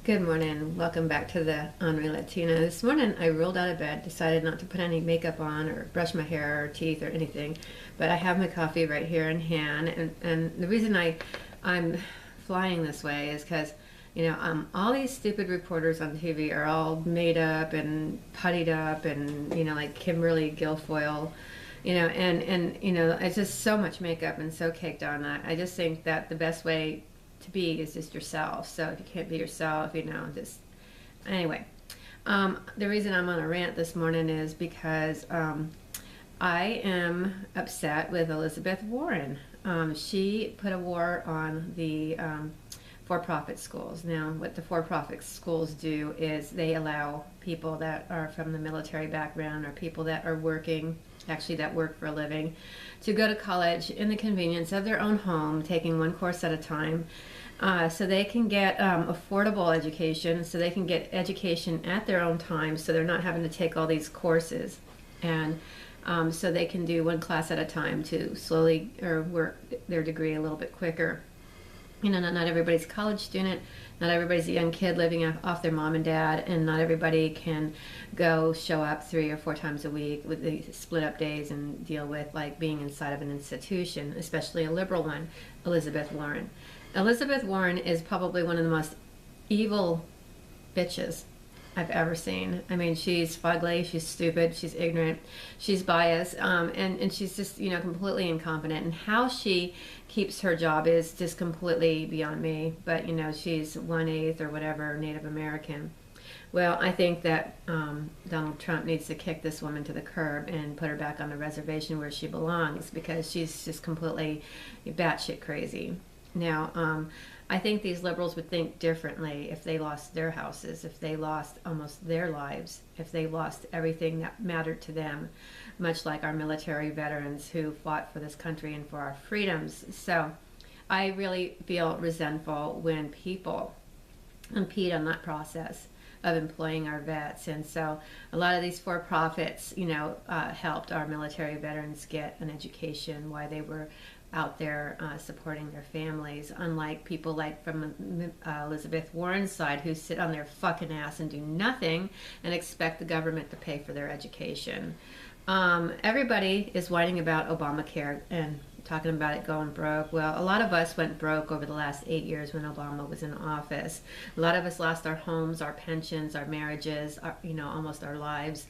Good morning. Welcome back to the Honorary Latina. This morning I rolled out of bed, decided not to put any makeup on or brush my hair or teeth or anything, but I have my coffee right here in hand. And the reason I'm flying this way is because, all these stupid reporters on TV are all made up and puttied up and, like Kimberly Guilfoyle, it's just so much makeup and so caked on that. I just think that the best way to be is just yourself. So if you can't be yourself, just anyway. The reason I'm on a rant this morning is because I am upset with Elizabeth Warren. She put a war on the for-profit schools. Now, what the for-profit schools do is they allow people that are from the military background or people that are working, actually that work for a living, to go to college in the convenience of their own home, taking one course at a time, so they can get affordable education, so they can get education at their own time, so they're not having to take all these courses, and so they can do one class at a time to slowly or work their degree a little bit quicker. Not everybody's a college student, not everybody's a young kid living off their mom and dad, and not everybody can go show up 3 or 4 times a week with the split up days and deal with like being inside of an institution, especially a liberal one. Elizabeth Warren. Elizabeth Warren is probably one of the most evil bitches I've ever seen. I mean, she's fugly, she's stupid, she's ignorant, she's biased, and she's just, completely incompetent. And how she keeps her job is just completely beyond me. But, she's 1/8 or whatever Native American. Well, I think that Donald Trump needs to kick this woman to the curb and put her back on the reservation where she belongs, because she's just completely batshit crazy. Now, I think these liberals would think differently if they lost their houses, if they lost almost their lives, if they lost everything that mattered to them, much like our military veterans who fought for this country and for our freedoms. So I really feel resentful when people impede on that process of employing our vets. And so a lot of these for-profits, helped our military veterans get an education while they were out there supporting their families, unlike people like from Elizabeth Warren's side, who sit on their fucking ass and do nothing and expect the government to pay for their education. Everybody is whining about Obamacare and talking about it going broke. Well, a lot of us went broke over the last 8 years when Obama was in office. A lot of us lost our homes, our pensions, our marriages, almost our lives,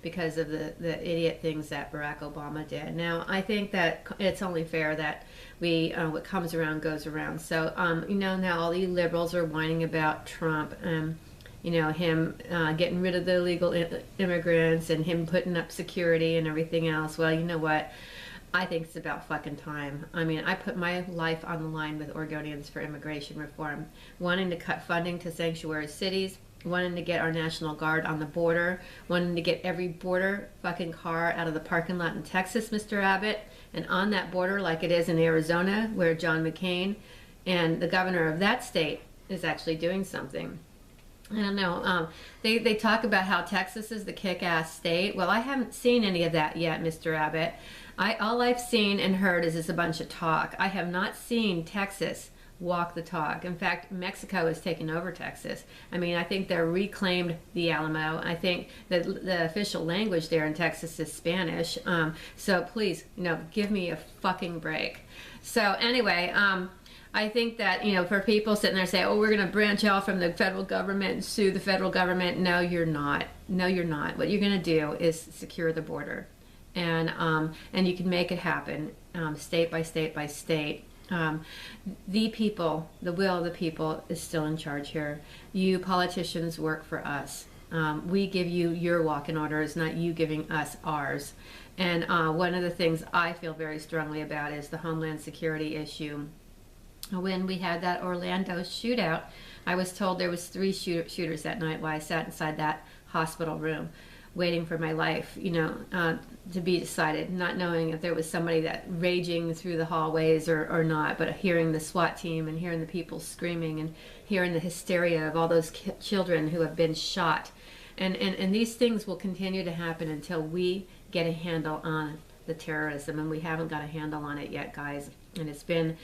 because of the idiot things that Barack Obama did. Now, I think that it's only fair that what comes around goes around. So, now all the liberals are whining about Trump, him getting rid of the illegal immigrants and him putting up security and everything else. Well, you know what? I think it's about fucking time. I mean, I put my life on the line with Oregonians for immigration reform, wanting to cut funding to sanctuary cities, wanting to get our National Guard on the border, wanting to get every border fucking car out of the parking lot in Texas, Mr. Abbott, and on that border like it is in Arizona, where John McCain and the governor of that state is actually doing something. I don't know. They talk about how Texas is the kick-ass state. Well, I haven't seen any of that yet, Mr. Abbott. All I've seen and heard is just a bunch of talk. I have not seen Texas walk the talk. In fact, Mexico is taking over Texas. I mean, I think they're reclaimed the Alamo. I think that the official language there in Texas is Spanish. So please, give me a fucking break. So anyway, I think that, for people sitting there saying, oh, we're going to branch out from the federal government and sue the federal government. No, you're not. No, you're not. What you're going to do is secure the border. And you can make it happen, state by state by state. The people, the will of the people is still in charge here. You politicians work for us. We give you your walking orders, not you giving us ours. And one of the things I feel very strongly about is the Homeland Security issue. When we had that Orlando shootout, I was told there was 3 shooters that night while I sat inside that hospital room waiting for my life, to be decided, not knowing if there was somebody that raging through the hallways or not, but hearing the SWAT team and hearing the people screaming and hearing the hysteria of all those children who have been shot. And these things will continue to happen until we get a handle on the terrorism, and we haven't got a handle on it yet, guys. And it's been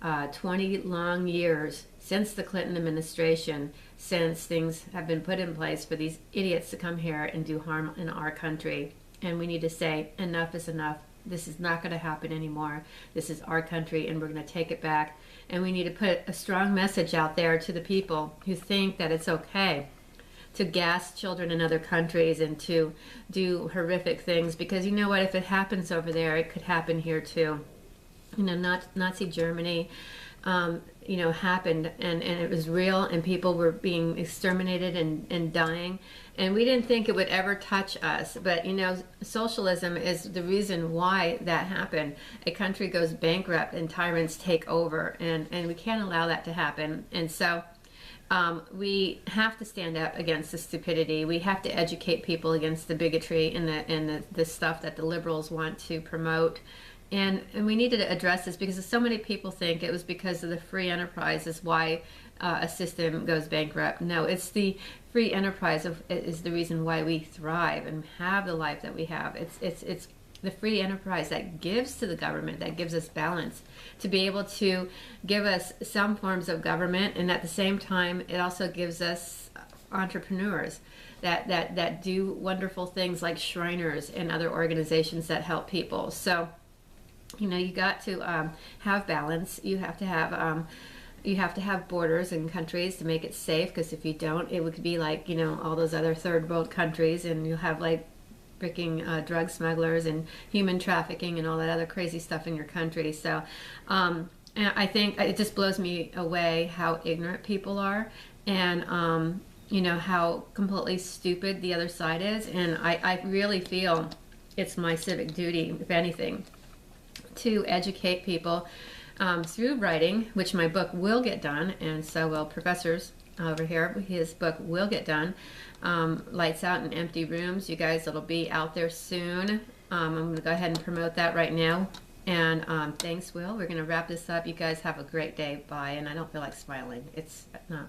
20 long years since the Clinton administration, since things have been put in place for these idiots to come here and do harm in our country. And we need to say, enough is enough. This is not going to happen anymore. This is our country, and we're going to take it back. And we need to put a strong message out there to the people who think that it's okay to gas children in other countries and to do horrific things. Because you know what? If it happens over there, it could happen here too. You know, Nazi Germany, happened, and it was real, and people were being exterminated and dying, and we didn't think it would ever touch us. But socialism is the reason why that happened. A country goes bankrupt and tyrants take over, and we can't allow that to happen. And so we have to stand up against the stupidity. We have to educate people against the bigotry and the stuff that the liberals want to promote. And we needed to address this because so many people think it was because of the free enterprise is why a system goes bankrupt. No, it's the free enterprise is the reason why we thrive and have the life that we have. It's the free enterprise that gives to the government, that gives us balance, to be able to give us some forms of government, and at the same time, it also gives us entrepreneurs that do wonderful things like Shriners and other organizations that help people. So you got to have balance. You have to have borders in countries to make it safe, because if you don't, it would be like all those other third world countries, and you'll have like freaking drug smugglers and human trafficking and all that other crazy stuff in your country. So and I think it just blows me away how ignorant people are, and how completely stupid the other side is. And I really feel it's my civic duty, if anything, to educate people through writing, which my book will get done, and so will Professor's over here. His book will get done. Lights Out in Empty Rooms. You guys, it'll be out there soon. I'm going to go ahead and promote that right now. And thanks, Will. We're going to wrap this up. You guys have a great day. Bye. And I don't feel like smiling. It's not.